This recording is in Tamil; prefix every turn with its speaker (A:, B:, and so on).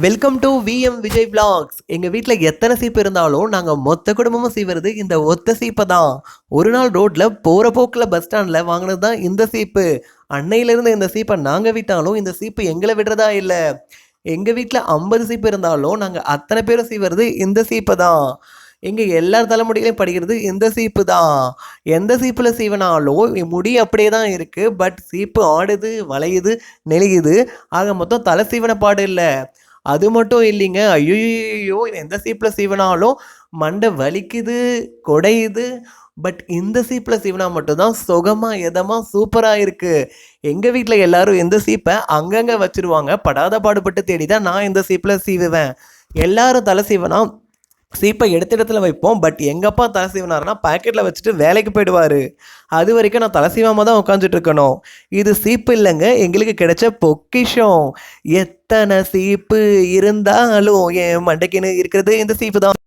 A: Welcome to VM Vijay vlogs. எங்கள் வீட்டில் எத்தனை சீப்பு இருந்தாலும் நாங்கள் மொத்த குடும்பமும் சீவுறது இந்த ஒத்த சீப்பை தான். ஒரு நாள் ரோட்டில் போகிற போக்கில் பஸ் ஸ்டாண்டில் வாங்கினது தான் இந்த சீப்பு. அன்னையிலேருந்து இந்த சீப்பை நாங்கள் விட்டாலும் இந்த சீப்பு எங்களை விடுறதா இல்லை. எங்கள் வீட்டில் 50 சீப்பு இருந்தாலும் நாங்கள் அத்தனை பேரும் சீவுறது இந்த சீப்பை தான். எங்கள் எல்லார் தலைமுடிகளையும் படிக்கிறது இந்த சீப்பு தான். எந்த சீப்பில் சீவினாலும் முடி அப்படியே தான் இருக்குது. பட் சீப்பு ஆடுது, வளையுது, நெளியுது. ஆக மொத்தம் தலை சீவன பாடு இல்லை. அது மட்டும் இல்லைங்க, ஐயோ எந்த சீப்பில் சீவினாலும் மண்டை வலிக்குது, குடையுது. பட் இந்த சீப்பில் சீவினா மட்டும்தான் சுகமாக எதமாக சூப்பராக இருக்குது. எங்கள் வீட்டில் எல்லாரும் இந்த சீப்பை அங்கங்கே வச்சுருவாங்க. படாத பாடுபட்டு தேடி தான் நான் இந்த சீப்பில் சீவுவேன். எல்லாரும் தலை சீவனா சீப்பை எடுத்த இடத்துல வைப்போம். பட் எங்கள் அப்பா தலை சீவினாருன்னா பாக்கெட்டில் வச்சுட்டு வேலைக்கு போயிடுவார். அது வரைக்கும் நான் தலை சீவாமல் தான் உட்காந்துட்டு இருக்கணும். இது சீப்பு இல்லைங்க, எங்களுக்கு கிடைச்ச பொக்கிஷம். எத்தனை சீப்பு இருந்தாலும் என் மண்டைக்குன்னு இருக்கிறது இந்த சீப்பு தான்.